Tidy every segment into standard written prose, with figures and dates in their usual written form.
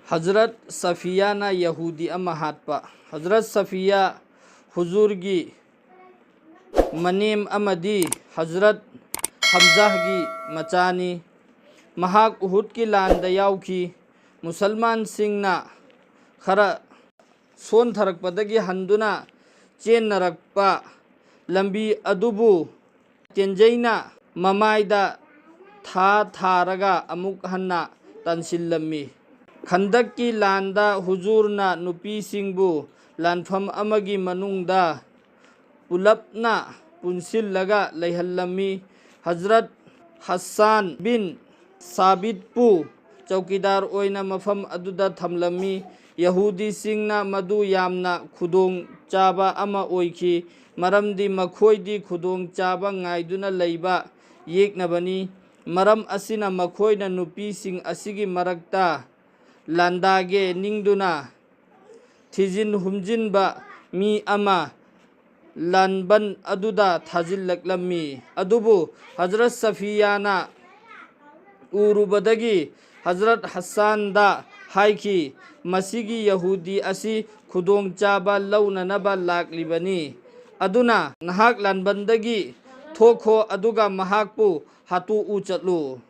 Hazrat Safiya na Yahudi ama hatpa. Hazrat Safiya huzurgi manim amadi Hazrat Hamzah gi machani. Mahak Uhud ki landa yauki. Musalman singna khara son tharakpadagi handuna chen narakpa lambi adubu tenjaina mamaida tharaga amuk hanna tansillammi. Khandakki landa huzurna nupi singbu lanfam amagi manungda pulapna punsillaga layhallammi. Hazrat Hassan bin Sabit pu Chaukidar oina mafam aduda thamlammi. Yahudi singna madu yamna khudong chaba ama oiki. Maramdi makhoidi khudong chaba ngaiduna leiba yeknabani. Maram asina makhoina nupi sing asigi marakta landage ningduna thijin humjinba mi ama lanban aduda thajillaklammi. Adubu Hazrat Safiyana urubadagi Hazrat Hassan da haiki masigi Yahudi asi khudong chaba launanaba laklibani. Aduna nahak lanbandagi thokho aduga mahakpu hatu uchatlu.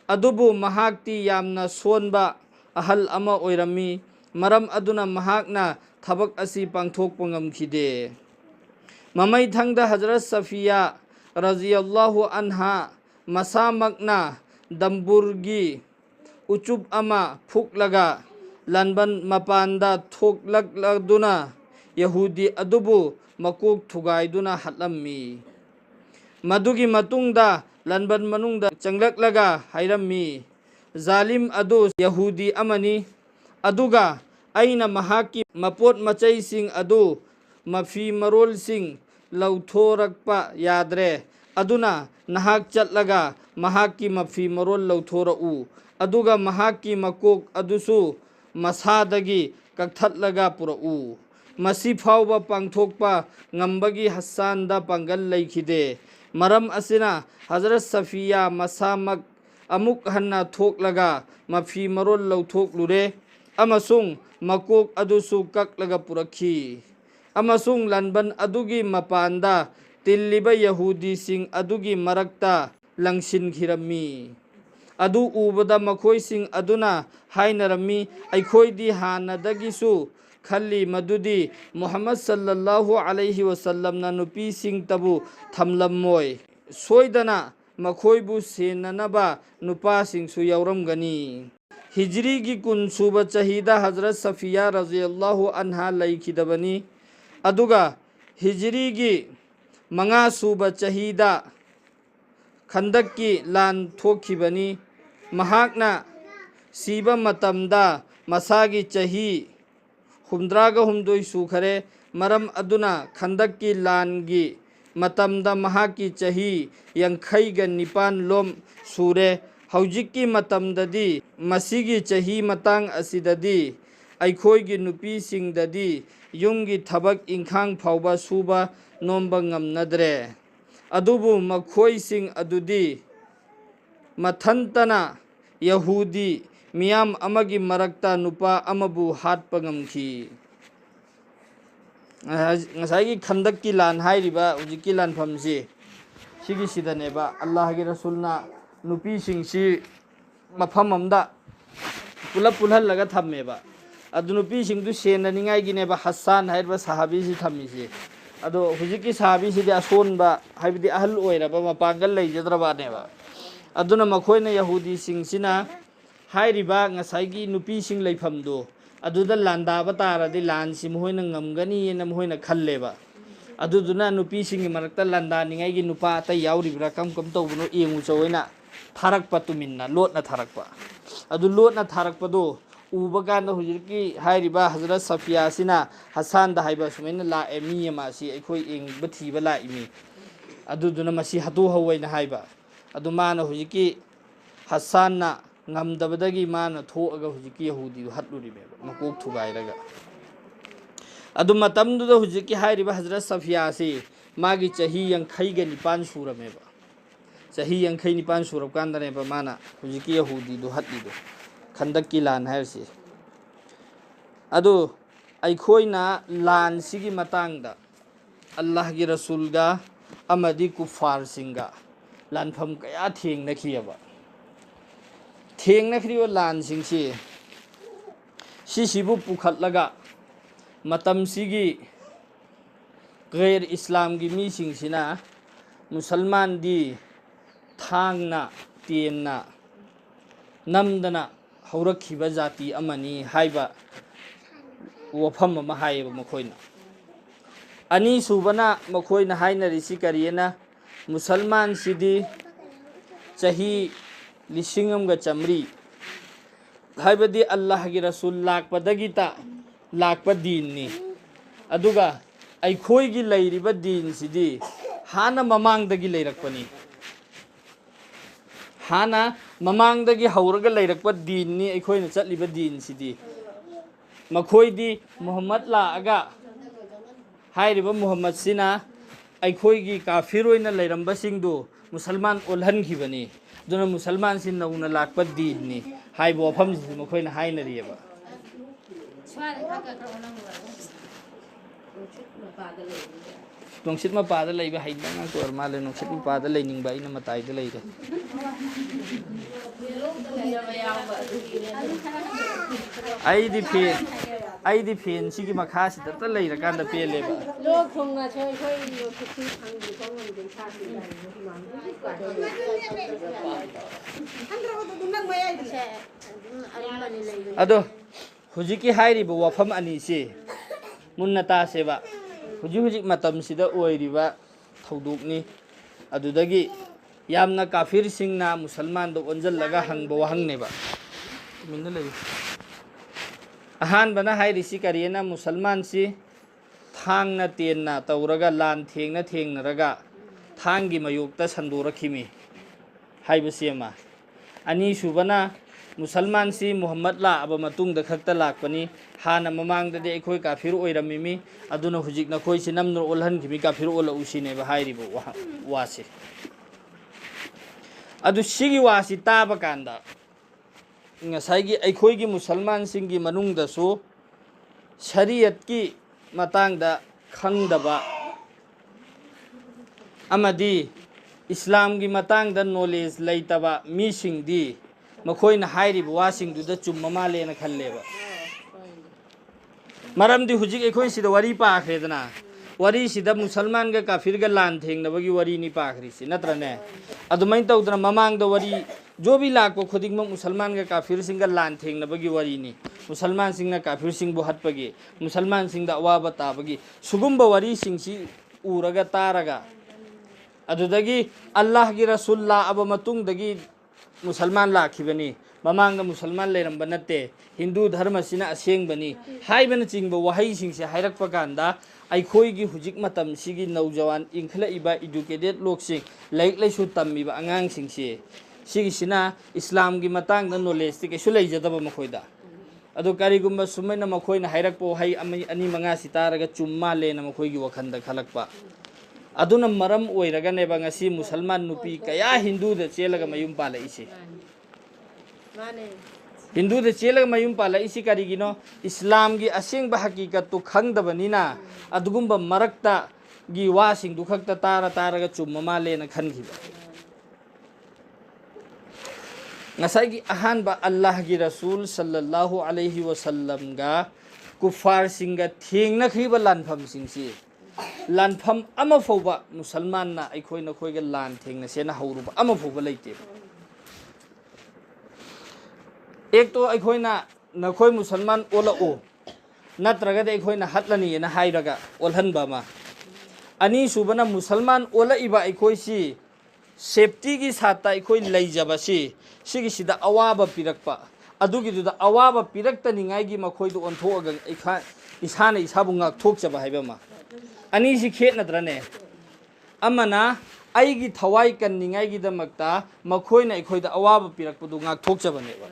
Adubu mahakti yamna sonba ahal ama oirami. Maram aduna mahakna thabak asi pangthokpa ngamkhide. Mamai thangda Hazrat Safiya radhiyallahu anha masamakna damburgi ucup ama phuklaga lanban mapanda thoklakladuna Yahudi adubu makuk thugaiduna hatlammi. Madugi matungda lanban manungda changlaklaga hairammi. Zalim adu Yahudi amani. Aduga aina mahaki mapot machay sing adu mafi marol sing lauthorakpa yadre. Aduna nahak chatlaga mahaki mafi marol lauthorau. Aduga mahaki makok adusu masadagi kakthatlaga purau. Masi phawba pangthokpa ngambagi Hassan da pangal laikhide. Maram asina Hazrat Safiya masamak amuk hanna thoklaga mafi marol lauthok amasung makok adusu kaklaga purakhi. Amasung lanban adugi mapanda tilliba Yahudi sing adugi marakta langsin khirammi. Adu ubada makhoi sing aduna hainarami aikhoidi hanadagisu khalli madudi Muhammad sallallahu alaihi wasallam na nupi sing tabu thamlammoi. Soidana makhoibu senanaba nupa sing su yauramgani. Hijri gi kun suba chahida Hazrat Safiya radhiyallahu anha laikhidabani. Aduga Hijri gi manga suba chahida Khandakki lan thokhibani. Mahakna siba matamda masagi chahi humdraga humdoi sukhare. Maram aduna Khandakki langi matamda mahaki chahi yankhaiga nipan lom sure. Haujikki matamdadi masigi chahi matang asidadi aikhoigi nupi singdadi yumgi thabak inkhang phawba suba nomba ngamnadre. Adubu makhoi sing adudi mathantana Yahudi miyam amagi marakta nupa amabu hatpa ngamkhi. Ngasai Khandakki lan hairiba ujikki lan phamsi sigi sidaneba Allah gi Rasulna nupi singsi mafam amda pulap pulhallaga thammeba. Adu nupi singdu senaningai gineba Hassan hairiba sahabi si thammisi. Ado hujiki sahabi si asonba haibidi ahal oiraba mapangal leijadraba neba. Aduna makhoina Yahudi singsina hairiba ngasaigi nupi sing leifamdu aduda landaba taradi lansi mohoina ngamgani na mohoina khalleba. Aduduna nupi singi marakta landa ningai gi nupa ta yauribra kam tawbuno yengu chawoina tharakpa tuminna lotna tharakpa. Adu lotna tharakpado ubaganda hujirki hairiba Hazrat Safiya sina Hassan da haiba sumaina la emi masi aikhoi eng bathiba la imi. Aduduna masi hatu hawaina haiba. Adu mana hujiki Hassan na ngamdabadagi mana thoaga hujiki Yahudi hatluribeba makok thugairaga. Adu matamduda hujiki hairiba Hazrat Safiya si magi chahi yankhaiga nipan surameba. Chahi yankhai nipan surab kandaneba mana hujiki Yahudi du hatlido Khandakki lan hairsi. अदो अखोइना लान सिगी मतंगदा अल्लाह की रसूलगा अमदी कुफार सिंगा लानफम कया थेंगनखियबा थेंगनखरियो लान सिंगसी सिसिबु पुखटलगा मतम सिगी गैर इस्लाम की मी सिंगसिना मुसलमान दी थांगना तेन्ना नमदना हौरखिबा जाति अमनी हाइबा वफम अमा हाइबा मखोइना अनी सुबना मखोइना हाइनरिसि करियना मुसलमान सिदी चही लिसिंगमगा चमरी हाइबदी अल्लाह की रसूल लाकपदगिता लाकपा दीननी अदुगा अखोइगी लैरिबा दीन सिदी हाना ममांगदगी लैरकपनी हाना ममांगदगी हौरगा लैरकपा दीननी अखोइना चटलिबा दीन सिदी मखोइदी मोहम्मद लाअगा हाइरिबा मोहम्मद सिना अखोइगी काफिर ओइना लैरंबा सिंगदु मुसलमान ओल्हनखिबनी दुना मुसलमान सिन नौना लाकपा दीननी हाइबो वफम सि मखोइना हाइनरियबा नुंसित मपादा लैबा हाइबा nga ko armale nungsit mapada lainingba ina matay da laide ai di fen sigi makhasi da ta laira kan da pele ba lo khong na choi khoi yo khiti phang di kong ngon den sa si lai andra ko dum nang mai ai se arimani lai ado hujiki hairiba wafam ani si munna ta seba हुजी मतम सिदा ओइरिबा थौदुकनी अदुदगी यामना काफिर सिंगना मुसलमान दो ओंजलगा हंगबो वहंगनेबा मिन्ना लई अहान बना हाइरिसि करियना मुसलमान सि थांगना तेनना तौरगा लान थेंगना थेंगनरगा थांगी मयुक्ता संदोरखिमी हाइबसियमा अनि सुबना मुसलमान सी मोहम्मद ला अब मतुंग द खक्ता लाकपनी हाना ममांग दे अखोय काफिर ओइरमिमी अदुना हुजिक नखोय सि नमनो ओलहन खिमी काफिर ओला उसिने बा हाइरिबो वासे अदु सिगी वासी ताबा कांदा ngसाइगी अखोयगी मुसलमान सिंगी मनुंग दसु शरीयत की मतंग दा खंगदबा अमदी इस्लाम की मतंग दा नॉलेज लैतबा मी सिंगदी मखोइना हाइरिबा वासिंगदुदा चुम्मा मालेना खल्लेबा मरमदी हुजिक एखोइ सिदा वरी पाखरेदना वरी सिदा मुसलमान का काफिर का लान थेंगनबगी वरी नि पाखरिसि नत्रने अदुमै तौदना ममांगदा वरी जो भी लाको खुदिंग मुसलमान का काफिर सिंग लान थेंगनबगी वरी नि मुसलमान सिंगना काफिर सिंगबु हटपगी मुसलमान सिंगदा अवाबा ताबगी सुगुम्बा वरी सिंगसि उरगा तारगा अदुदगी अल्लाह की रसूल ला अब मतुंगदगी मुसलमान लाखिबनी ममांग मुसलमान लेरंब नते हिंदू धर्म सिना असेंगबनी हाइबन चिंग वहाई सिंगसे हाइरक्प कांदा अखोइगी हुजिक मतम सिगी नौजवान इंखलाइबा एजुकेटेड लोकसिंग लाइक लाइसु तम्मीबा अंगांग सिंगसे सिगिसिना इस्लाम की मतंग द नॉलेज ति कैसु लैजदबा मखोइदा अदो कारिगुम्बा सुमैना मखोइना हाइरक्पो हाइ अनि मंगा सितारगा चुम्मा लेना मखोइगी वखंदा खलकपा अदुना मरम ओइरगनेबा ngasi मुसलमान नुपी कया हिंदू द चेलगा मयुम पालाइसे माने हिंदू द चेलगा मयुम पालाइसे करिगिनो इस्लाम की असेंगबा हकीकत तो खंगदबनिना अदुगुम्बा मरक्ता गी वासिंग दुखक्ता तारा तारगा चुम्मा मालेना खनखिबा ngसाइ की अहानबा अल्लाह की रसूल सल्लल्लाहु अलैहि वसल्लम गा कुफार सिंगा थेंगनखिबा लानफम सिंगसी लानफम अमा फौबा मुसलमान ना अखोय नखोयगा लान थेंगना सेना हौरुबा अमा फौबा लैते एक तो अखोय ना नखोय मुसलमान ओला ओ नत्रगा दे अखोय ना हटलनी ना हाइरगा ओलहनबा मा अनि सुबना मुसलमान ओला इबा अखोय सि सेफ्टी की साता अखोय लैजबसी सिगी सिदा अवाबा पिरकपा अदुगी दुदा अवाबा पिरक्तनिंगाइगी मखोयदु ओन्थोगा इखा इसाना इसाबु ngakthokjaba haibama अनि सि खेतनद्रने अमना आइगी थवाई कन्निंगाइगी दमक्ता मखोयना अखोयदा अवाबा पिरकपदु ngakthokjabनेबा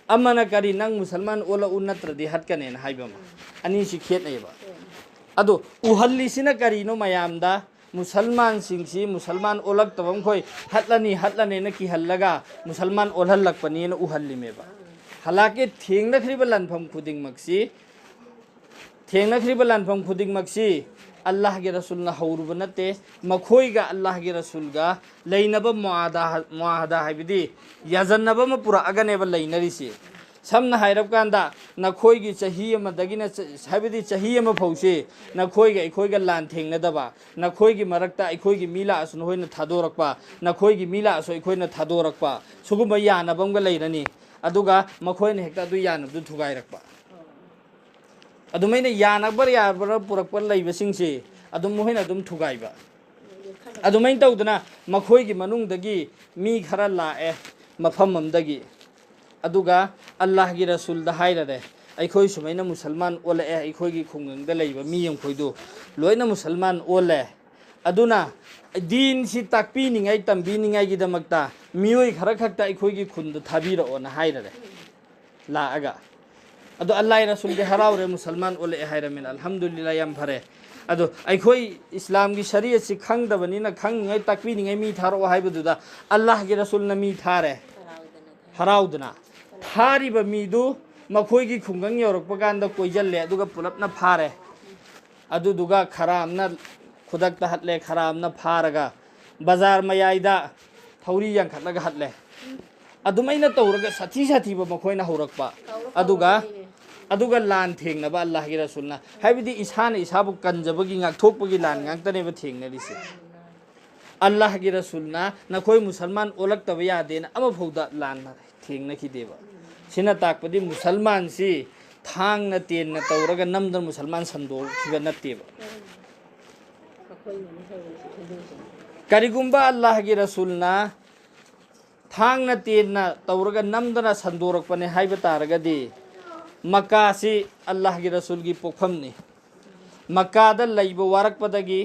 अमना करी नंग मुसलमान ओला उन्नत्रदि हटकनेन हाइबमा अनि सि खेतनेबा अदो उहल्लिसिना करिनो मयामदा मुसलमान सिंगसी मुसलमान ओलक तबम खोय हटलने न की हल्लगा मुसलमान ओलहल्लकपनी न उहल्लिमेबा हालाके थेंगनखरिबा लनफम खुदिंग मक्सी थेंनख्रिब लानफम खुदिंगमक्सी अल्लाह के रसूल हौरुब नते मखोइगा अल्लाह के रसूल गा लैनब मुआहदा हाइबदी याजन्नब म पुरा अगनेब लैनरिसी समना हाइरब कांदा नखोइगी चही अमदगिना हाइबदी चही अम फौसे नखोइगा अखोइगा लान थेंनदबा नखोइगी मरक्ता अखोइगी मिला असु नहोइना थादोरकपा नखोइगी मिला असु अखोइना थादोरकपा सुगुम यानबमगा लैरनी अदुगा मखोइना हेक्ता दु यानबदु थुगाइरकपा अदुमैना यानबर याबर पुरकपर लैबसिंगसे अदुम मोहिना अदुम थुगाइबा अदुमैन तौदना मखोइगी मनुंगदगी मी खरा लाए मफम अमदगी अदुगा अल्लाह की रसूल दा हाइरदे अखोइ सुमैना मुसलमान ओले अखोइगी खुंगंगदा लैबा मी यंखोइदो लोइना मुसलमान ओले अदुना दीन सि ताकपिनिङै तंबिनिङैगी दमक्ता मियोइ खरा खक्ता अखोइगी खुंद थाबिरओना हाइरदे लाआगा अदो अल्लाह रसूल के हराउरे मुसलमान ओले हाइरमिन अल्हम्दुलिल्लाह याम फरे अदो अखोइ इस्लाम की शरीयत सि खंगदबनिना खंगै ताकपिनिङै मी थारो हाइबदुदा अल्लाह के रसूल न मी थारे हराउदना थारिब मीदु मखोइगी खुंगंग यौरकपा कांदा कोइजल्ले अदुगा पुलपना फारे अदुदुगा खरामना खुदकता हटले खरामना फारगा बाजार मयाइदा थौरी यांखटलगा हटले अदुमैना तौरगा साथी साथीबा मखोइना हौरकपा अदुगा अदुगा लान थेंगनबा अल्लाह की रसूलना हाइबदी इसाना इसाबु कंजबगी गाथोकपगी लान गांतनेबा थेंगनरिसे अल्लाह की रसूलना नखोइ मुसलमान ओलक्तब यादेना अमा फौदा लान थेंगनखिदेबा सिना ताकपदी मुसलमान सि थांगना तेनना तौरगा नमदन मुसलमान संदोखिबा नत्तेबा करिगुंबा अल्लाह की रसूलना थांगना तेनना तौरगा नमदना संदोरकपने हाइबा तारगदी मक्का से अल्लाह की रसूल की पोखमनी मक्कादा लैबा वारकपदगी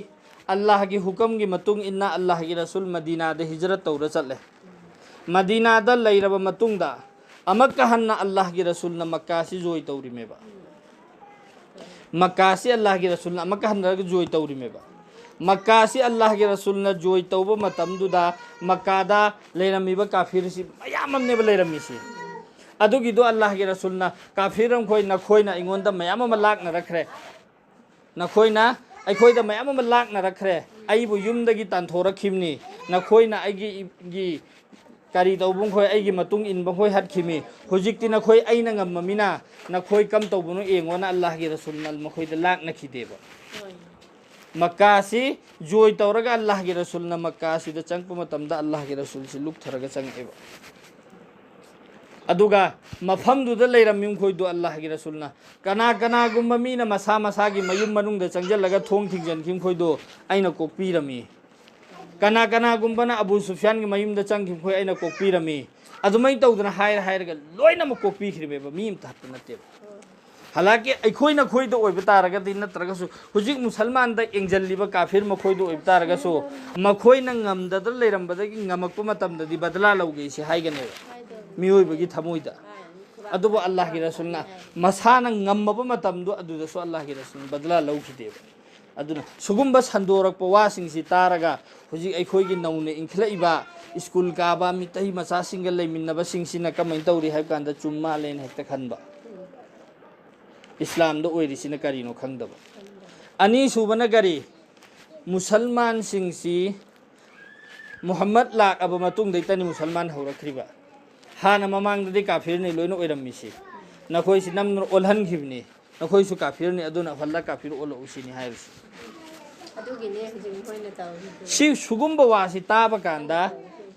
अल्लाह की हुक्म की मतुंग इन्ना अल्लाह की रसूल मदीना दे हिजरत तौर चले मदीना दा लैरबा मतुंगदा अमक्का हन्ना अल्लाह की रसूल न मक्का से जोई तौरिमेबा मक्का से अल्लाह की रसूल न अमक्का हन्ना जोई तौरिमेबा मक्का से अल्लाह के रसूल न जोई तौबा मतमदुदा मक्कादा लैरमीबा काफिर सि मयाममनेबा लैरमीसी अदुगिदो अल्लाह के रसूल न काफिरम खोइ नखोइना इंगोंदा मयाम अमा लाकना रखरे नखोइना अखोइदा मयाम अमा लाकना रखरे अइबु युमदगी तानथोरखिमनी नखोइना अइगी करी तौबुं खोइ अइगी मतुंग इनबा खोइ हटखिमी हुजिक्ति नखोइ अइना ngममिना नखोइ कम तौबुनु एंगोना अल्लाह के रसूल न मखोइदा लाकना खिदेबा मक्का से जोई तौरगा अल्लाह के रसूल न मक्का से द चंगप मतमदा अल्लाह के रसूल से लुक थरगा चंगेबा अदुगा मफम दुदा लैरमिम खोइदो अल्लाह की रसूलना कना कना गुम्बा मीना मसा मसा की मयुम मनुंग द चंगजलगा थोंग थिंगजनखिम खोइदो आइना कोकपीरमी कना कना गुम्बना अबू सुफियान की मयुम द चंगखिम खोइ आइना कोकपीरमी अदुमै तौदना हायरगा लोइना म कोकपीखरिबेबा मीम थात नतेबा हालांकि अखोइना खोइदो ओइबा तारगदि नत्रगसु हुजिक मुसलमान द एंजलिबा काफिर मखोइदो ओइबा तारगसु मखोइना ngमदद लैरमबदगी ngमकपा मतमददि बदला लौगे से हाइगनेबा मियोइबगी थमोइदा अदुबो अल्लाह की रसूलना मसाना ngमबा मतमदो अदुदसु अल्लाह की रसूल बदला लौखिदेबा अदुना सुगुम्बा संदोरकपा वासिंगसि तारगा हुजिक अखोइगी नौने इंखलइबा स्कूल काबा मितै मचासिंगा लैमिन्नबा सिंगसिना कमै तौरि हाइबकांदा चुम्मा लेन हेक्ता खनबा इस्लाम दो ओइरिसिना करिनो खंगदबा अनि सुबना करी मुसलमान सिंगसि मुहम्मद लाक अब मतुंग दैतनी मुसलमान हौरखरिबा हाना ममांगदि काफिरनि लोइनो ओइरम्मिसि नखोइसि नमन ओलहनखिबनि नखोइसु काफिरनि अदुना हल्ला काफिर ओलो उसिनि हाइरसि अदुगिने हुजिं होइना ताउ सि सुगुम्बा वासि ताबा कांदा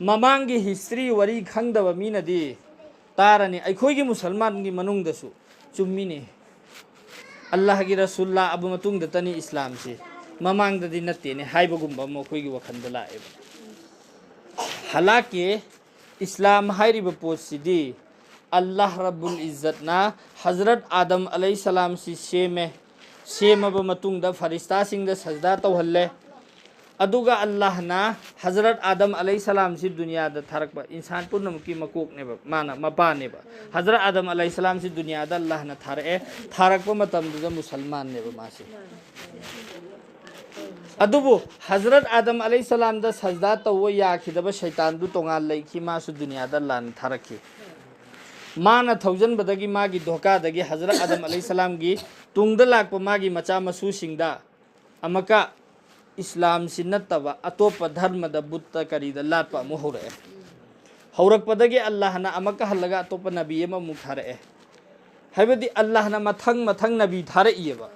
ममांगी हिस्ट्री वरी खंगदबा मीनदि तारनि अखोइगी मुसलमान की मनुंगदसु चुम्मिने अल्लाह की रसूलला अब मतुंग दतनी इस्लाम से ममांग ददी नत्तेने हाइबगुम्बा मखोइगी वखंद लाएबा हालांकि इस्लाम हाइरिबा पोसिदी अल्लाह रब्बुल इज्जत ना हजरत आदम अलैहिस्सलाम सि सेमबा मतुंगदा फरिश्ता सिंगदा सजदा तौहल्ले अदुगा अल्लाह ना हजरत आदम अलैहिस्सलाम सि दुनिया दा थारकबा इंसान पुनमकी मकोकनेबा माना मपानेबा हजरत आदम अलैहिस्सलाम सि दुनिया दा अल्लाह ना थारकबा मतमदुदा मुसलमान नेबा मासे अदुबु हजरत आदम अलैहिस्सलाम दा सजदा तौवा याखिदबा शैतान दु तोंगाल लैखि मासु दुनिया दा लान थारखि माना थौजन बदगी मागी धोका दगी हजरत आदम अलैहिस्सलाम की तुंगदा लाक मागी मचा मसू सिंगदा अमका इस्लाम से नत्तबा अतोप धर्म द बुत्त करीदा लाटपा मु हौरे हौरक पदगी अल्लाह ना अमका हल्लगा अतोप नबी एमा मु थारे हैबदी अल्लाह ना मथंग मथंग नबी थारे इयबा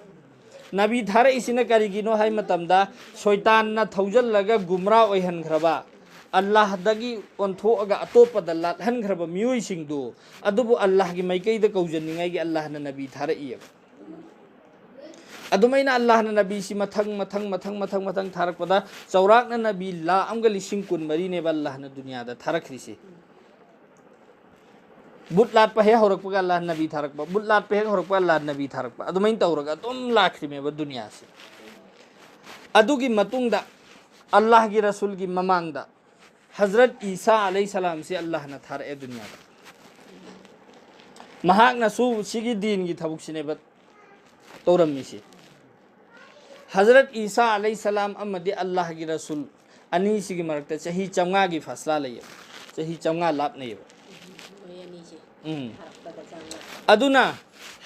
नबी थारे इसिना करिगिनो हाय मतमदा शैतान ना थौजल लगा गुमरा ओइहनख्रबा अल्लाह दगी ओंथोअगा अतोपद लाटहनख्रबा मियोइ सिंगदु अदुबु अल्लाह की माइकई द कौजनिंगाई की अल्लाह ना नबी थारे इयबा अदुमैना अल्लाह ना नबी सी मथंग मथंग मथंग मथंग मथंग थारकपदा चौराक ना नबी ला अमगा लिसिंग कुन मरी ने अल्लाह ना दुनिया दा थारखरिसे बुट लाट पे हौरकपगा अल्लाह नबी थारकपा बुट लाट पे हौरकपा अल्लाह नबी थारकपा अदुमैन तौरगा तुम लाखरिमेबा दुनिया से अदुगी मतुंगदा अल्लाह की रसूल की ममांगदा हजरत ईसा अलैहिस्सलाम से अल्लाह ना थारए दुनिया दा महाक ना सु सिगी दीन की थबुकसिनेबा तौरमिसे हजरत ईसा अलैहिस्सलाम अमदी अल्लाह की रसूल अनी सिगी मरकते चाही चंगा की फसला लय चाही चंगा लाप नहीं अदुना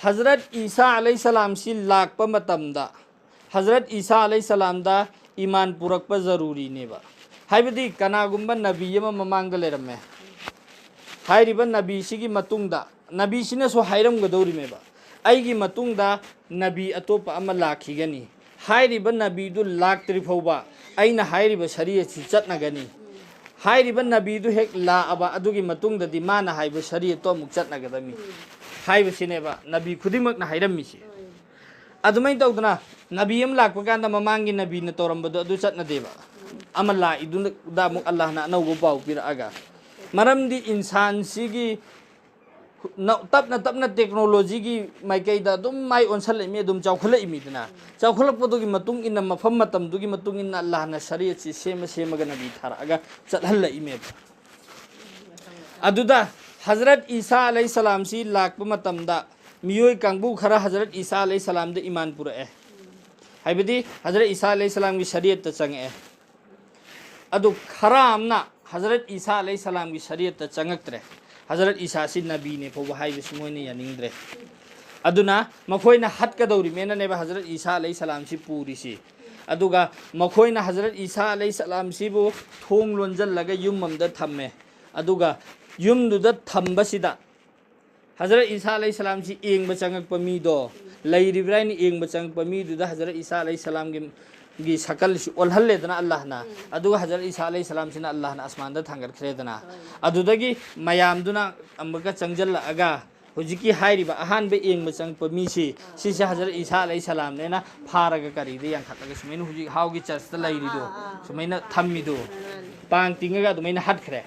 हजरत ईसा अलैहिस्सलाम सी लाकपा मतमदा हजरत ईसा अलैहिस्सलाम दा ईमान पुरकपा जरूरी नेबा हाइबदी कनागुम्बा नबी अमा ममांगदा लेरमे हाइरिबा नबी सिगी मतुंगदा नबी सिना सो हाइरमगदौरिमेबा आइगी मतुंगदा नबी अतोपा अमा लाखिगनी हाइरिबा नबीदु लाक्तरि फौबा आइना हाइरिबा शरीयत सि चटनगनी हाइरिबा नबीदु हेक लाअबा अदुगी मतुंगददि माना हाइबा शरीयत तो मुक चटनगदमी हाइबा सिनेबा नबी खुदिमकना हाइरमिसे अदुमै तौदना नबी अम लाकपा कांदा ममांगी नबी न तौरमबदो अदु चटनदेबा अमा लाइदुदा मुक अल्लाह ना अनौबो पाउ पिरआगा मरमदि इंसान सिगी तपना तपना टेक्नोलॉजी की माइकईदा दुम माइ ओनसलइमी दुम चौखलइमीदना चौखलपदुगी मतुंग इन मफम मतमदुगी मतुंग इन अल्लाह ना शरीयत सि सेमगा नबी थारआगा चलहलइमे अदुदा हजरत ईसा अलैहिस्सलाम सी लाकपा मतमदा मियोय कांगबु खरा हजरत ईसा अलैहिस्सलाम दे ईमान पुरए हाइबदी हजरत ईसा अलैहिस्सलाम की शरीयत त चंगे अदु खरा आमना हजरत ईसा अलैहिस्सलाम की शरीयत त चंगक्तरे हजरत ईसा सी नबी ने फो हाइबिस मोइने यानिंगद्रे अदुना मखोइना हटकदौरी मेननेबा हजरत ईसा अलैहिस्सलाम सी पूरीसी अदुगा मखोइना हजरत ईसा अलैहिस्सलाम सिबु थोंग लोंजल्लगा युममदा थम्मे अदुगा युमदुदा थम्बसिदा हजरत ईसा अलैहिस्सलाम सी एंगबा चंगकपा मीदो लैरिब्राइन एंगबा चंगकपा मीदुदा हजरत ईसा अलैहिस्सलाम की शकल से ओल्हल्लेदना अल्लाह ना अदुगा हजरत ईसा अलैहिस्सलाम सिना अल्लाह ना आसमान दा थांगरख्रेदना अदुदगी मयामदुना अमबका चंगजल्लगा हुजिकी हाइरिबा अहानबे एंगबा चंगपा मीसी सिसे हजरत ईसा अलैहिस्सलाम नेना फारगा करीदे यांखतलगा सुमैन हुजि हाउगी चर्च दा लैरिदो सुमैना थम्मिदो पांग तिंगगा दुमैना हटख्रे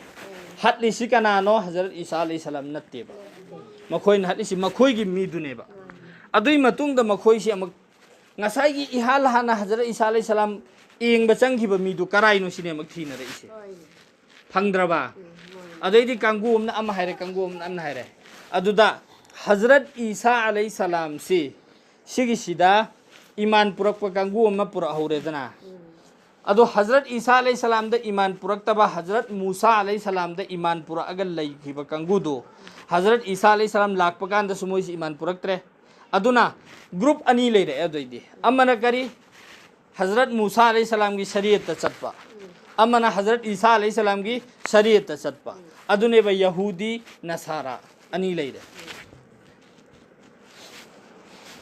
हटलिसि कनानो हजरत ईसा अलैहिस्सलाम नत्तेबा मखोइन हटलिसि मखोइगी मीदुनेबा अदुई मतुंगदा मखोइसि अमक ngasai ihal hana Hazrat Isa alaihi salam ing bacang ki bamidu karai no sine mak thina re ise phangdraba adai di kangum na am haire kangum na am haire aduda Hazrat Isa alaihi salam si sigi sida iman purak pa kangum ma pura hore dana adu Hazrat Isa alaihi salam da iman purak taba Hazrat Musa alaihi salam da iman pura agal lai ki ba kangudo Hazrat Isa alaihi salam lak pakan da sumoi si iman purak tre अदुना group अनी ले रहे अदुइदी अमना करी हजरत मूसा अलैहि सलाम की शरीयत चतपा अमना हजरत ईसा अलैहि सलाम की शरीयत चतपा अदुने ब यहूदी नसारा अनी ले रहे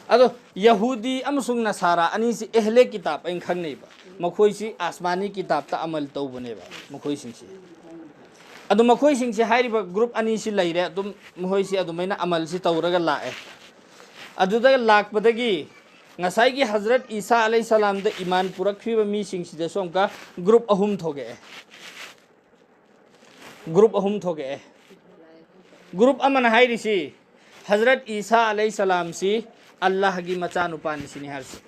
अदो यहूदी अमसुंग नसारा अनी से अहले किताब इन खंगने बा मखोई सी आसमानी किताब ता अमल तौ बने बा मखोई सिंग से अदो मखोई सिंग से हाइरी बा ग्रुप अनी से ले रहे तुम मखोई से अदो मैना अमल से तौरगा लाए अदुदा लाकपदगी ngasai ki Hazrat Isa alaihi salam da iman purakhiba mi sing sida somka group ahum thoge group amana hairi si Hazrat Isa alaihi salam si Allah gi macha nupani sini harsi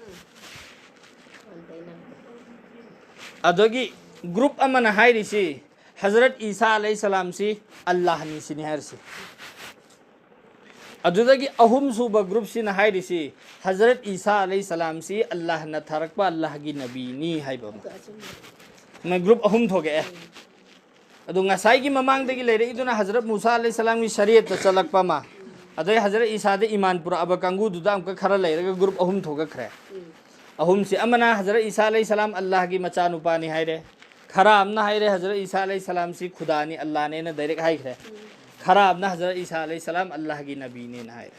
adogi group amana hairi si Hazrat Isa alaihi salam si Allah ni sini harsi अदुदगी अहुम सुबा group सिन हाइरिसी हजरत ईसा अलैहि सलाम सी अल्लाह न थरकपा अल्लाह की नबी नी हाइबम मैं group अहुम थोगे अदो ngasai gi mamang dagi leire iduna Hazrat Musa alayhi salam gi shariat ta chalakpa ma adai Hazrat Isa de iman pura aba kangu du da amka khara leire ga group ahum thoga khre ahum si amana Hazrat Isa alayhi salam Allah gi macha nupa ni haire khara amna haire Hazrat Isa alayhi salam si khuda ni Allah ne na direct hai khre khara amna Hazrat Isa alayhi salam Allah gi nabi ne na haire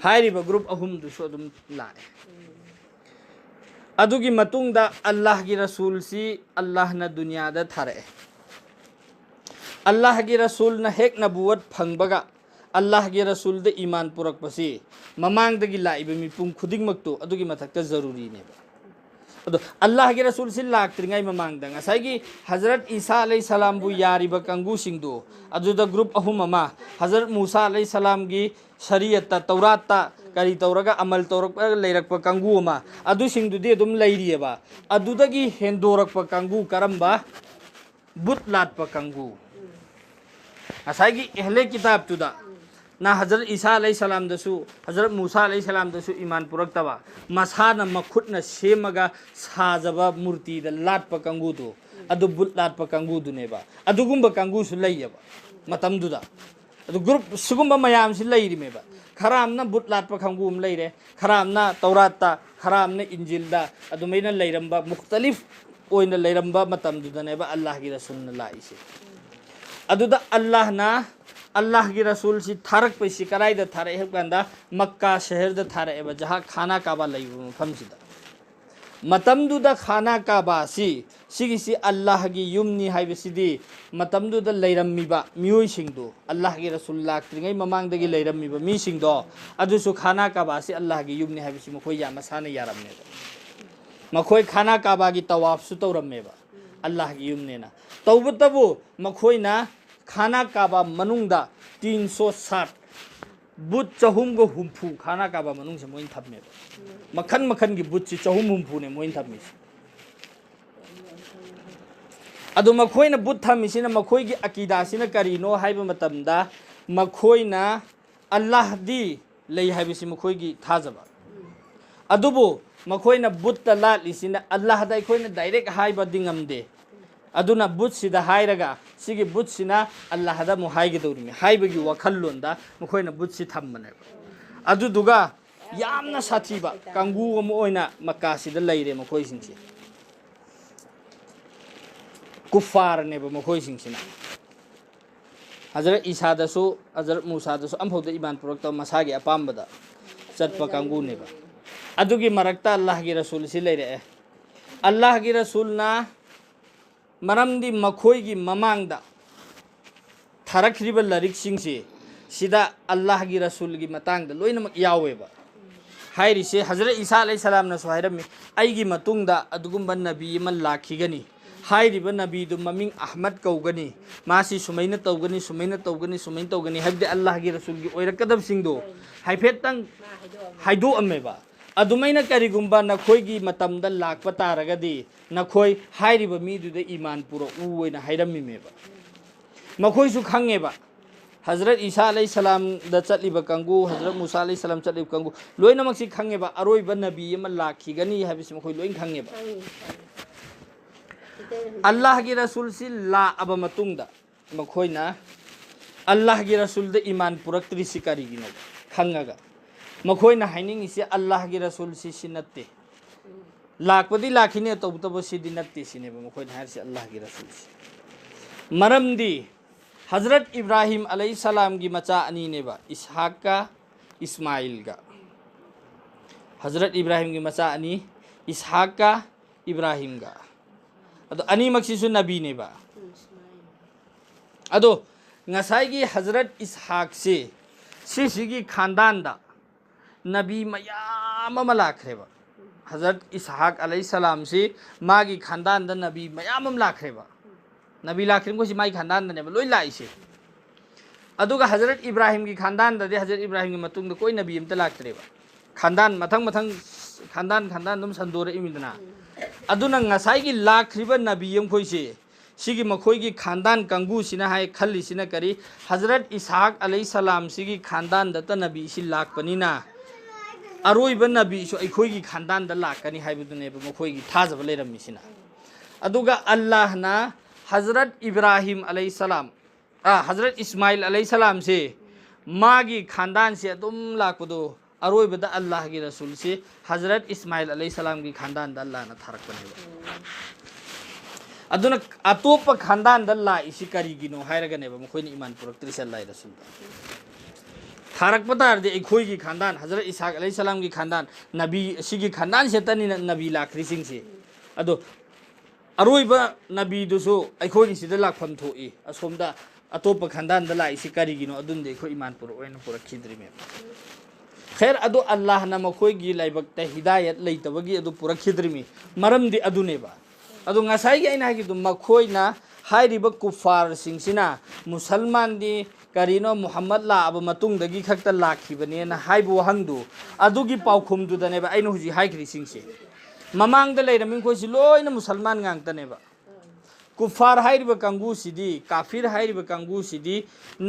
hairi ba group ahum du so dum la adugi matung da Allah gi rasul si Allah na dunya da thare Allah gi rasul na hek nabuwat phangbaga Allah gi rasul de iman purak pasi mamang dagi la ibe mi pung khuding makto adugi mathakta zaruri ne ba ado Allah gi rasul si lak tringai mamang da ngasai gi Hazrat Isa alayhi salam bu yari ba kangu singdo adu da group ahum ama Hazrat Musa alayhi salam gi shariat ta Taurat ta kari tauraga amal taurak pa leirak pa kangu ma adu sing du de dum leiri ba adu dagi hendorak pa kangu karamba butlat pa kangu asagi ehle kitab tuda na Hazrat Isa alayhi salam dasu Hazrat Musa alayhi salam dasu iman purak tawa masana makhut na semaga sajaba murti da lat pa kangu tu adu butlat pa kangu du ne ba adu gumba kangu su leiya ba matam duda adu group sugumba mayam si leiri me ba खरामना बुतलाट पर खंगूम लेरे खरामना तौराता खरामना इंजिलदा अदुमैना लेरंबा मुख्तलिफ ओइना लेरंबा मतम दुदनेबा अल्लाह की रसूल न लाइसे अदुदा अल्लाह की रसूल सी थारक पे सिकराई द थारे हेबगंदा मक्का शहर द थारे एबा जहां खाना काबा लइबु मफम सिदा मतम दुदा खाना काबा सिगिसी अल्लाह की युमनी हाइबसिदी मतम दुदा लेरम्मीबा मियोय सिंगदो अल्लाह की रसूल लाक्त्रिङै ममांग दगी लेरम्मीबा मी सिंगदो अदुसु खाना काबा सि अल्लाह की युमनी हाइबसि मखोय या मसाना यारमने मखोय खाना काबा की तवाफ सु तौरम्मेबा अल्लाह की युमनेना तौबतबु मखोयना खाना काबा मनुंगदा 360 बुत चहुम गो हुम्फु खाना काबा मनुंग से मोइन थपमेबा मखन मखन की बुत से चहुम हुम्फु ने मोइन थपमिस अदु मखोयना बुत थमिसिना मखोय की अकीदा सिना करिनो हाइबा मतमदा मखोयना अल्लाह दी लई हाइबिसि मखोय की थाजबा अदुबो मखोयना बुत लालिसिना अल्लाह दा इखोयना डायरेक्ट हाइबा दिंगमदे अदुना बुत सिदा हाइरगा सिगी बुत सिना अल्लाह दा मु हाइगदौरिमि हाइबगी वखल्लोंदा मखोयना बुत सि थम्मने अदुदुगा यामना साथीबा कांगू अमु ओइना मक्का सिदा लैरे मखोय सिंगसि कुफार ने मखोय सिंगसिना हजरत ईसा दसु हजरत मूसा दसु अमफौद इमान पुरक्ता मसागे अपामबदा चटपा कांगू ने अदुगी मरक्ता अल्लाह की रसूल सि लैरे अल्लाह की रसूल ना मरमदी मखोय की ममांगदा थारखरिबा लरिक सिंगसि सिदा अल्लाह की रसूल की मतंगदा लोइनमक यावेबा हाइरिसे हजरत ईसा अलैहि सलाम न सोहाइरमी आइगी मतुंगदा अदुगुंबा नबी मन लाखिगनी हाइरिबा नबी दु ममिंग अहमद कौगनी मासी सुमैना तौगनी हाइबदे अल्लाह की रसूल की ओइरकदब सिंगदो हाइफेतंग हाइदो अमेबा अदुमैना करिगुंबा नखोयगी मतमदा लाखपा तारगदी नखोय हाइरिबा मीदुदे ईमान पुरो उइना हाइरम्मीमेबा मखोयसु खंगेबा हजरत ईसा अलैहि सलाम द चटलिबा कंगु हजरत मूसा अलैहि सलाम चटलिबा कंगु लोइनमक्सि खंगेबा अरोइबा नबी अमा लाखिगनी हाबिसि मखोय लोइन खंगेबा अल्लाह की रसूल सि ला अब मतुंगदा मखोयना अल्लाह की रसूल द ईमान पुरक्त्रि सि करिगिनो खंगगा मखोयना हाइनिंग इसे अल्लाह की रसूल सि नत्ते लाखपदि लाखिने तौबतब सिदि नत्ते सिनेबा मखोयना हारसि अल्लाह की रसूल सि मरमदी हजरत इब्राहिम अलैहि सलाम की मचा अनी नेबा इसहाक का इस्माइल का हजरत इब्राहिम की मचा अनी इसहाक का इब्राहिम का अदो अनी मक्सिसु नबी नेबा अदो ngसाइगी हजरत इसहाक से सिसिगी खानदान दा नबी मयाम अमा लाखरेबा हजरत इसहाक अलैहि सलाम से मागी खानदान दा नबी मयाम अमा लाखरेबा नबी लाखरिम को माई खानदान दने लोई लाइसे अदुगा हजरत इब्राहिम की खानदान दे हजरत इब्राहिम की मतुंग कोई नबी अमता लाक्तरेबा खानदान मथंग मथंग खानदान दुम संदोरे इमिदना अदुना ngसाई की लाखरिबा नबी यम खोइसे सिगी मखोई की खानदान कंगू सिना हाय खल्ली सिना करी हजरत इसहाक अलैहि सलाम सिगी खानदान दता नबी सि लाकपनिना अरोइबा नबी सो अखोई की खानदान द लाकनी हाइबदुनेबा मखोई की थाजब लेरमिसिना अदुगा अल्लाह ना हजरत इब्राहिम अलैहिस्सलाम हजरत इस्माइल अलैहिस्सलाम से मागी खानदान से अदुम लाकदो अरोइबदा अल्लाह की रसूल से हजरत इस्माइल अलैहिस्सलाम की खानदान दा अल्लाह ना थारकपनेबा अदुना अतोप खानदान दा लाइसि करिगिनो हायरगनेबा मखोइनि ईमान पुरक्त्रिसे अल्लाह रसूल थारकपा तारदे अखोइगी खानदान हजरत इसाक अलैहिस्सलाम की खानदान नबी सिगी खानदान से तनि नबी लाख्रिसिंग से अदो अरोइबा नबी दुसु अखोइनि सिदा लाखफम थोइ असोमदा अतोप खानदान दा लाइसि करिगिनो अदुनदे अखोइ ईमान पुरक्खिद्रिमे खैर अदो अल्लाह ना मखोइगी लाइबक्ता हिदायत लेतबगी अदो पुरक्खिद्रिमी मरमदि अदुनेबा अदो ngasai aina hagi dum makhoina hairiba kufar singsina musalman di karino muhammad la aba matung dagi khakta lakhibane na haibu hangdu adugi paukhum du dane ba aina huji haikri singse mamang da leiramin khoi si loina musalman ngang tane ba kufar hairiba kangu sidi kafir hairiba kangu sidi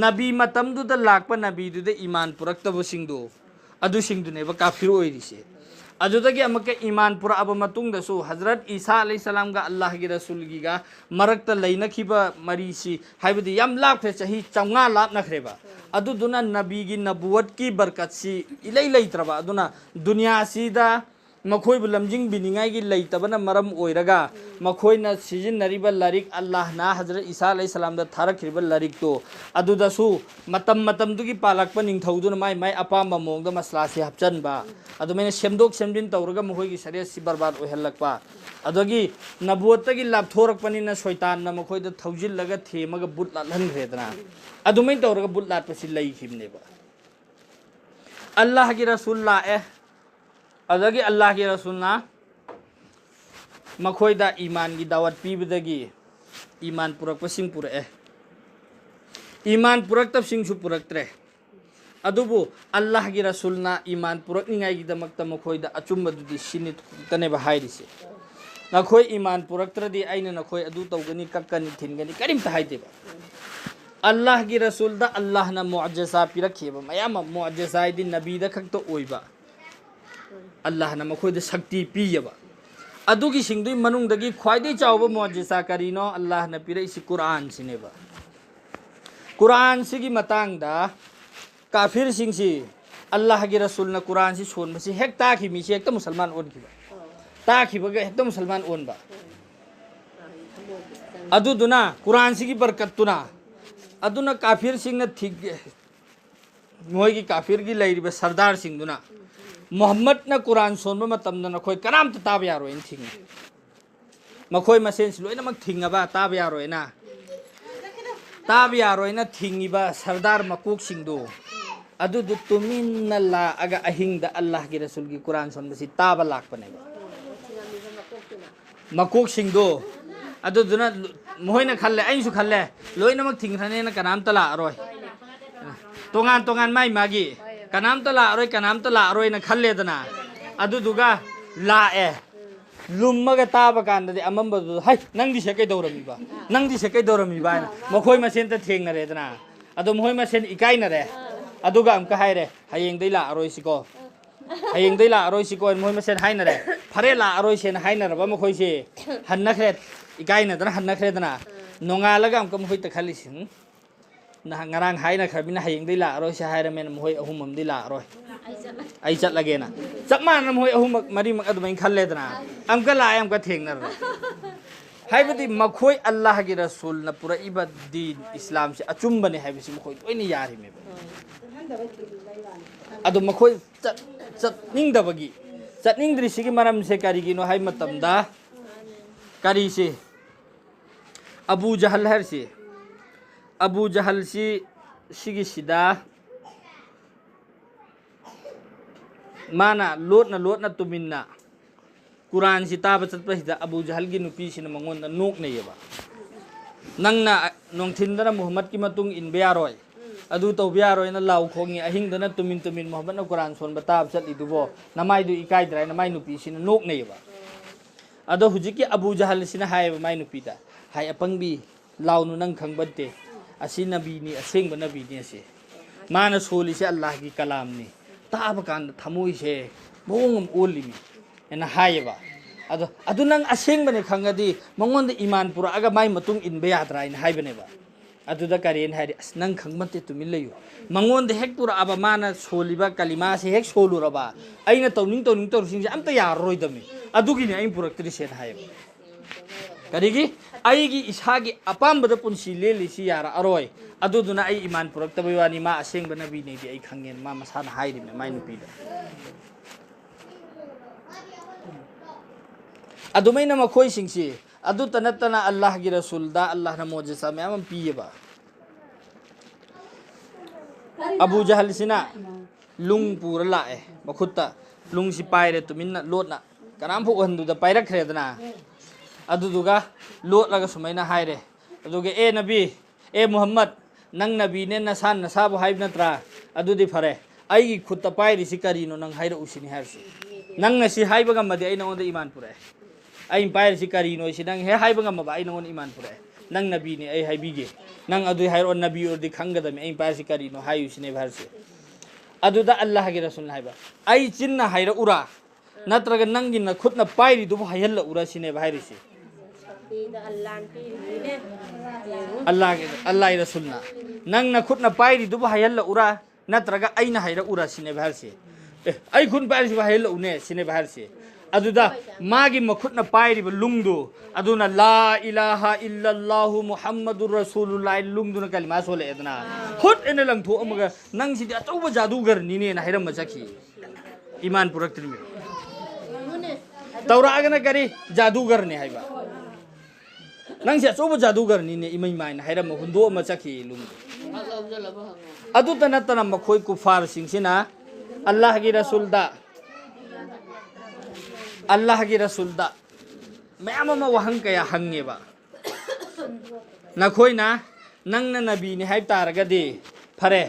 nabi matam du da lakpa nabi du da iman purakta bo singdu adu singdu ne ba kafir oirise अजुदगी अमके ईमान पुरा अब मतुंग दसु हजरत ईसा अलैहिस्सलाम का अल्लाह की रसूल की गा मरक्त लैनखिबा मरीसी हाइबदी याम लाखरे चही 500 लाख नखरेबा अदुदुना नबी की नबुवत की बरकत सी इलै लैत्रबा अदुना दुनिया सीदा मखोइबु लमजिंग बिनिंगाई की लैतबना मरम ओइरगा मखोइना सिजिनरिबा लारिक अल्लाह ना हजरत ईसा अलैहिस्सलाम दा थारखिबा लारिक तो अदुदसु मतम मतम दुगी पालकपा निंगथौदुना माइ माइ अपाम मोंगदा मसला से हपचनबा अदु मैंने सेमदोक सेमदिन तौरगा मखोइगी शरीयत सि बर्बाद ओइहल्लकपा अदुगी नबुवतगी लापथोरकपनिना शैतान ना मखोइदा थौजिल्लगा थेमगा बुत लाहनख्रेदना अदु मै तौरगा बुत लाटपसि लैखिबनेबा अल्लाह की रसूल लाए अदगी अल्लाह के रसूलना मखोइदा ईमान की दावत पीबदगी ईमान पुरक्पसिंग पुरए ईमान पुरक्तबसिंग सु पुरक्त्रे अदुबु अल्लाह की रसूलना ईमान पुरक्निंगाई की दमक्ता मखोइदा अचुम्बदुदि सिनित तनेबा हाइरिसे नखोइ ईमान पुरक्त्रदि आइना नखोइ अदु तौगनी कक्कनि थिनगनी करिमता हाइदेबा अल्लाह की रसूल दा अल्लाह ना मुअज्जजा पिरखेबा मयाम मुअज्जजा दि नबी दा खक्तो ओइबा अल्लाह ना मखोइदा शक्ति पियबा अदुगी सिंगदुई मनुंगदगी ख्वाइदे चावबा मुअज्जजा करिनो अल्लाह ना पिरइसि कुरान सिनेबा कुरान सिगी मतांगदा काफिर सिंगसी अल्लाह की रसूल ना कुरान से सोनबसी हेक ताखि मिसे हेक मुसलमान ओनखिबा ताखिबगा हेक मुसलमान ओनबा अदुदुना कुरान सिगी बरकतुना अदुना काफिर सिंग ना ठीक मोय की काफिर की लैरिबा सरदार सिंगदुना मोहम्मद ना कुरान सोनबा मतमदा नखोय कनामता ताब यारोइन थिंग मखोय मसेन लोइनमक थिंगबा ताब यारोइना ताब यारोइना थिंगिबा सरदार मकोक सिंगदो अदुदु तुमिन्ना ला अगा अहिंगदा अल्लाह की रसूल की कुरान सोनबसी ताबा लाकपनेबा मकोक सिंगदो अदुदुना मोहयना खल्ले आइसु खल्ले लोइनमक थिंगथनेना कनामता लारोय तोंगान तोंगान माइ मागी कनामता लारोय ना खल्लेदना अदुदुगा लाए लुम्मगा ताबा कांददि अमंबदु हाय नंगदि से कैदौरमिबा ना मखोय मसेनता थेंगनरेदना अदु मोहय मसेन इकाइनरे अदुगा अमका हायरे हयेंगदै लारोयसिको मोहय मसेन हायनरे फरे लारोयसेन हायनरबा मखोयसे हन्नखरे इकाइनदना हन्नखरेदना नोंगालगा अमका मोहय तखलिसिं ना ngarang haina khabina hayengdai la roi sa haira men mohoi ahum amdi la roi ai chat lage na chapman mohoi ahum mari mak adu main khalle dana amka la amka thengnar haibadi makhoi allah gi rasul na pura ibad din islam se achum bane haibisi makhoi toini yari me adu makhoi chat ning da bagi chat ning dri sigi maram se kari gi no hai matam da kari se abu jahal har se Abu जहल सिगी सिदा माना लोटना तुमिन्ना कुरान सि ताब चतपा हिदा अबू जहल की नुपी सिना मंगोन नोक नयबा नंगना नोंथिनदना मोहम्मद की मतुंग इनबे यारोय अदु तौबे यारोय ना लाउ खोंगी अहिंगदना तुमिन मोहम्मद ना कुरान सोन बताब चतलिदुबो नमाय दु इकाय द्राय नमाय नुपी सिना नोक नयबा अदो हुजिकी अबू जहल सिना हायबा माय नुपीदा हाय अपंगबी लाउनु नंग खंगबते असी नबी नि असेंग नबी नि से माना सोली से अल्लाह की कलाम नि ताब कान थमुई से बोंगम ओलिमी एना हायबा अदु नंग असेंग बने खंगदी मंगोन द ईमान पुरा अगा माई मतुंग इनबे यात्रा इन हाई बने बा अदुदा करेन हाई अस नंग खंगमते तुमिन लयु मंगोन द हेक पुरा अब माना सोलिबा कलिमा से हेक सोलुरबा अइना तौनिंग तौरसिंग अमता यारोइदमी अदुगिने अइन पुरक्तरि सेन हाई करिगी अइगी इसागी अपाम्बद पुंसी लेलिसी यारा अरोय अदुदुना अइ ईमान पुरक्तबि वानी मा असेंग बना बि नेदि अइ खंगेन मा मसाना हाइरिमे माइ नुपीदा अदुमैना मखोय सिंगसी अदु तनतना अल्लाह की रसूल दा अल्लाह ना मोजेसा मैम पीयेबा अबू जहल सिना लुंग पूरा लाए मखुत्ता लुंग सि पायरे तुमिन्ना लोटना कनाम फु हंदु दा पायरखरेदना अदुदुगा लोटलागा सुमैना हायरे अदुगे ए नबी ए मोहम्मद नंग नबी ने नसान नसाबु हाइब नत्रा अदुदि फरे आइगी खुत्ता पायरिसि करिनो नंग हायरा उसिनि हायरसि नंग नसि हाइबगा मदे आई नंगोंदा ईमान पुरे आई पायरिसि करिनो सि नंग हे हाइबगा मबा आई नंगोंदा ईमान पुरे नंग नबी ने आई हाइबिगे नंग अदु हायरो नबी ओरदि खंगदमे आई पायरिसि करिनो हायुसिने भारसि अदुदा अल्लाह के रसूल हाइबा आई चिन्ना हायरा उरा नत्रगा नंगी न खुदना पायरि दुबु हायल्ला उरा सिने भाइरिसि अल्लाह रसूलना नंग न खुदना पायरि दुबु हायल्ला उरा नत्रगा आइना हायरा उरा सिने भारसि आई खुन पायरिसि हायल्ला उने सिने भारसि अदुदा मागी मखुदना पायरि लुंगदु अदुना ला इलाहा इल्लल्लाहु मुहम्मदुर रसूलुल्लाह लुंगदुना कलिमा सोले एदना खुद एने लंगथो अमगा नंग सिदि अचौबा जादूगर निने ना हायरम मचखी ईमान पुरक्तरिमे तौरागना करी जादूगर ने हाइबा नंगसे अचौबा जादूगर निने इमै माइना हायरम हुंदो मचखी लुंग अदु तनतना मखोय कुफार सिंगसिना अल्लाह की रसूल दा मैम वहंग कया हंगेबा नखोयना नंगना नबी ने हाइब तारगदि फरे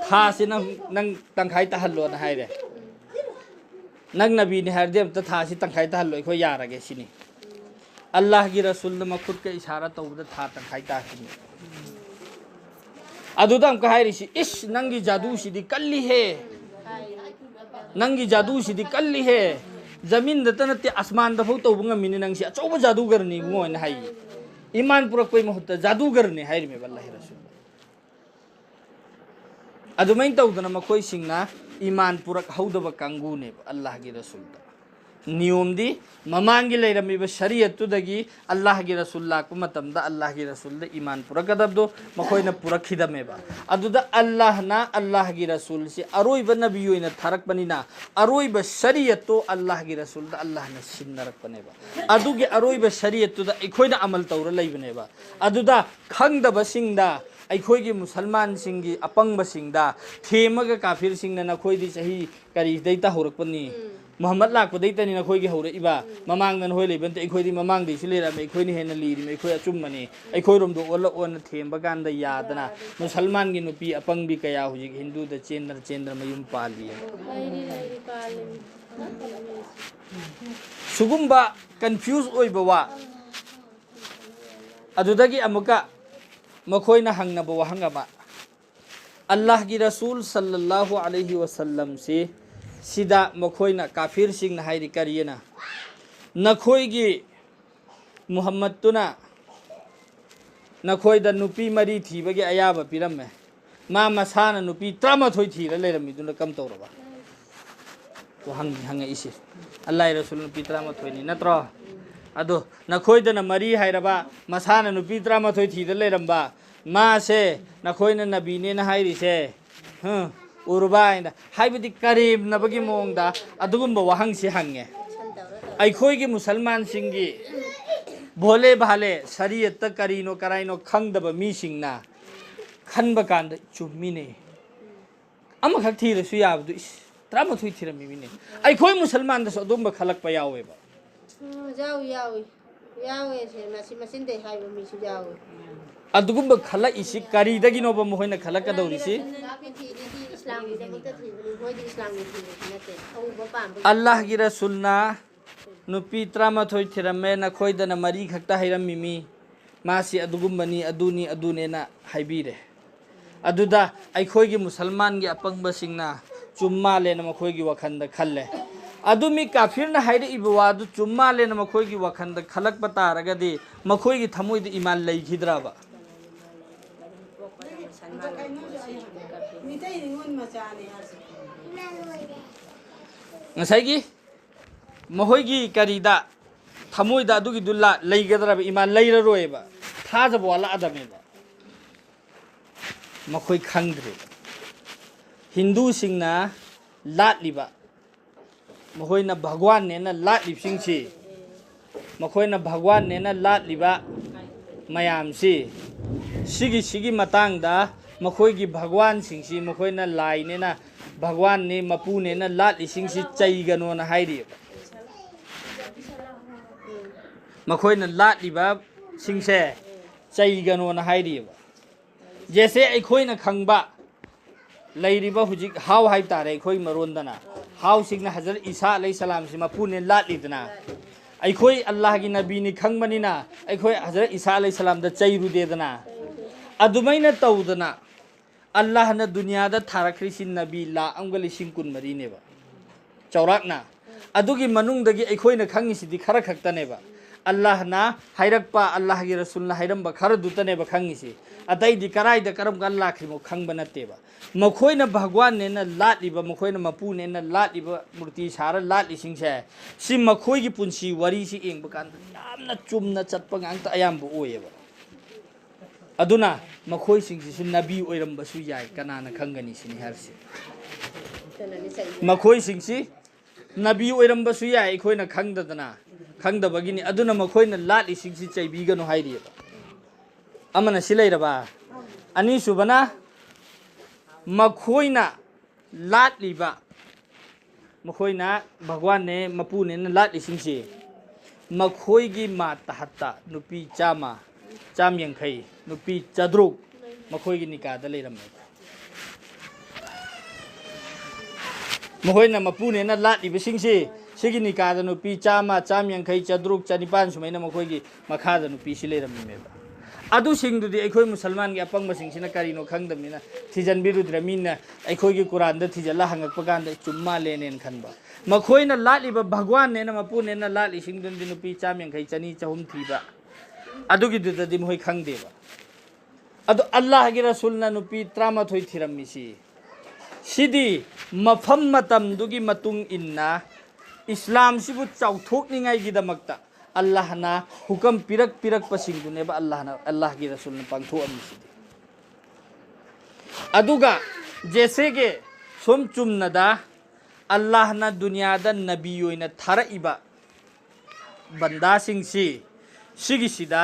थासे नंग तंखाय तहल्लो ना हायरे नंग नबी ने हायरदे अमता थासे तंखाय तहल्लो अखोय यारगे सिनी अल्लाह की रसूल द मखुद का इशारा तौबदा था तंखाय तासिनी अदुदा अमका हायरिसि इस नंगी जादू सिदि कल्ली है नंगी जादू सिदि कल्ली है जमीन दतनते आसमान दफौ तौबंगा मिनि नंगसि अचौबा जादूगर नि बुङो न हाय ईमान पुरक्पै महत्ता जादूगर ने हायरिमे अल्लाह रसूल अदुमैन तौदना मखोय सिंगना ईमान पुरक हौदबा कांगुने अल्लाह की रसूल नियम दी ममांगी लेरमीबा शरीयतुदगी अल्लाह की रसूल लाकपा मतमदा अल्लाह की रसूल द ईमान पुरकदबदो मखोयना पुरखिदमेबा अदुदा अल्लाह की रसूल से अरोइबा नबी ओइना थारकपनिना अरोइबा शरीयतो अल्लाह की रसूल द अल्लाह ना सिन्नरकपनेबा अदुगी अरोइबा शरीयतुदा अखोयना अमल तौरा लैबनेबा अदुदा खंगदबा सिंगदा अखोयगी मुसलमान सिंगी अपंगबा सिंगदा थेमगा काफिर सिंगना नखोयदी सही करी दैता होरकपनी मोहम्मद लाकपदैतनी नखोयगी हौरइबा ममांगन होय लेबनते अखोयदी ममांगदैसु लेरामे अखोयनी हेना लीरिमे अखोय अचुम्मनी अखोयरोमदो ओला ओन थेमबा कांदा यादना मुसलमान की नुपी अपंगबी कया हुजिक Hindu the Chendra मयुम Pali सुगुम्बा confuse ओइबा वा अदुदगी अमुका मखोयना हंगनबा वहंगमा अल्लाह की रसूल सल्लल्लाहु अलैहि वसल्लम से सिदा मखोयना काफिर सिंह हायरि करियना नखोयगी मुहम्मद तुना नखोयदा नुपी मरी थीबगे अयाबा पिरम्मे मा मसाना नुपी 13 थीरा लेरमिदुना कम तौरबा तो हंग इसे अल्लाह रसूल नुपी 13 नि नत्रो अदो नखोयदना मरी हायरबा मसाना नुपी 13 थीरा लेरम्बा मासे नखोयना नबीने ना हायरिसे उरुबाइना हाइबदि करीब नबगी मोंगदा अदुगुम्बा वहंग से हंगे अखोयगी मुसलमान सिंगी भोले भाले शरीयत करीनो कराइनो खंगदबा मी सिंगना खनबा कांद चुम्मीने अमखक थीरसु याबदु इस 13 थीरमिने अखोय मुसलमान दसु अदुम्बा खलकपा यावेबा यावे से मसिन दे हाइबा मिसु यावे अदुगुम्बा खला इसी करीदगिनोबा मोहैना खलकदौरिसि अल्लाह की रसूलना नुपी 13 थिरमे नखोयदना मरी खक्ता हैरमिमी मासी अदुगुम्बनी अदुनी अदुनेना हाइबिरे अदुदा अखोयगी मुसलमान की अपंगबसिंगना चुम्मालेना मखोयगी वखंदा खल्ले अदु मी काफिरना हाइरे इबवादु चुम्मालेन मखोइगी वखंद खलक बतारगदि मखोइगी थमोइद ईमान लैखिद्राबा ngसाइगी महोइगी करीदा थमोइदा अदुगी दुल्ला लैगद्राबा ईमान लैररोयबा थाजब वाला अदमेबा मखोइ खंगद्रे हिंदू सिंगना लाटलिबा मखोइना भगवान नेना लाटलिबसिंगसी मखोइना भगवान नेना लाटलिबा मयामसी सिगी मतांगदा मखोइगी भगवान सिंगसी मखोइना लाई नेना भगवान ने मपू नेना लाटलिसिंगसी चैगनोना हाइरि मखोइना लाटलिबा सिंगसे चैगनोना हाइरि जैसे अखोइना खंगबा लैरिबा हुजिक हाव हाइ तारे अखोइ मरोंदना हाउ सिंगना हजरत ईसा अलैहि सलाम से मपुने लाटलिदना अखोइ अल्लाह की नबी नि खंगबनिना अखोइ हजरत ईसा अलैहि सलाम द चैरुदेदना अदुमैना तौदना अल्लाह न दुनिया द थारख्रिसि नबी ला अंगली सिंकुन मरीनेबा चौराकना अदुगी मनुंगदगी अखोइना खंगिसिदि खरा खक्तनेबा अल्लाह ना हाइरक्पा अल्लाह की रसूल ना हाइरंबा खरा दुतनेबा खंगिसि अतैदि कराइदा करम का अल्लाह खिमो खंगबा नतेबा मखोइना भगवान ने ना लाटलिबा मखोइना मपू ने ना लाटलिबा मूर्ति सारा लाटलिसिंगसे सि मखोइगी पुंसी वरी सि एंगबा कांदा यामना चुमना चटपा गांगता अयामबा ओयेबा अदुना मखोइ सिंगसिसु नबी ओइरंबसु याय कनाना खंगनी सिनि हरसि मखोइ सिंगसि नबी ओइरंबसु याय अखोइना खंगदना खंगदबगिनी अदुना मखोइना लाटलिसिंगसि चैबिगनो हाइरिबा अमना सिलैरबा अनि सुबना मखोइना लाटलिबा मखोइना भगवान ने मपू ने लाटलिसिंगसि मखोइगी मा तहत्ता नुपी चामा चाम यंखै नुपी चद्रुक मखोइगी निकादा लेरमे मखोइना मपू ने लाटलिबसिंगसि सिगी निकादा नुपी चामा चाम यंखै चद्रुक चनिपान सुमैना मखोइगी मखादा नुपी सि लेरमेबा अदु सिंगदुदि अखोइ मुसलमान की अपंग सिंगसिना करिनो खंगदमिना थिजनबिरुद्र मीना अखोइगी कुरान द थिजला हंगकपा कांद चुम्मा लेनेन खनबा मखोइना लाटलिबा भगवान नेना मपू नेना लाटलि सिंगदुदि नुपी चाम यंखै चनी चहुम थीबा अदुगी दुददि मोहि खंगदेबा अदु अल्लाह की रसूलना नुपी 13 थिरम्मिसि सिदि मफम मतम दुगी मतुंग इन्ना इस्लाम सिबु चाउथोकनिंगाई गिदमक्ता अल्लाह ना हुकम पिरक पसिंगुनेबा अल्लाह की रसूल ने पांगथोअमिसिदि अदुगा जैसे के सोम चुमनदा अल्लाह ना दुनिया दा नबी ओइना थारइबा बंदा सिंगसि सिगिसिदा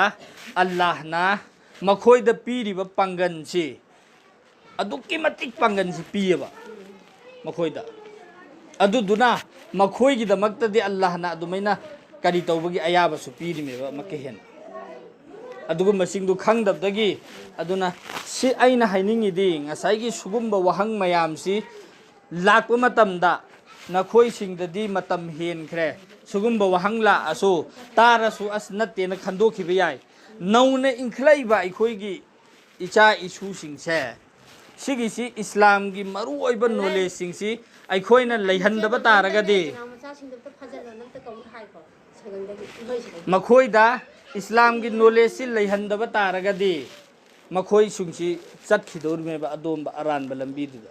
अल्लाह ना मखोइ द पीरिबा पांगनसि अदुकी मतिक पांगनसि पियबा मखोइ दा अदुदुना मखोइ गी दमक्तदि अल्लाह ना अदुमैना करी तौबगी अयाबसु पीरिमेबा मकेहेन अदुगुम सिंगदु खंगदबदगी अदुना सि आइना हाइनिंगिदि ngसाइगी सुगुम्बा वहंग मयामसि लाकपा मतमदा नखोइ सिंगददि मतम हेनख्रे सुगुम्बा वहंग ला असु तारसु अस नत्तेना खंदोखिबा याय नौना इंखलाइबा अखोइगी इचा इसु सिंगसे सिगिसि इस्लाम की मरु ओइबा नॉलेज सिंगसि अखोइना लैहंदबा तारगदि मखोइदा इस्लाम की नॉलेज से लैहंदबा तारगदि मखोइ सुंगसि चटखिदौरमेबा अदोंबा अरानबा लंबीदुदा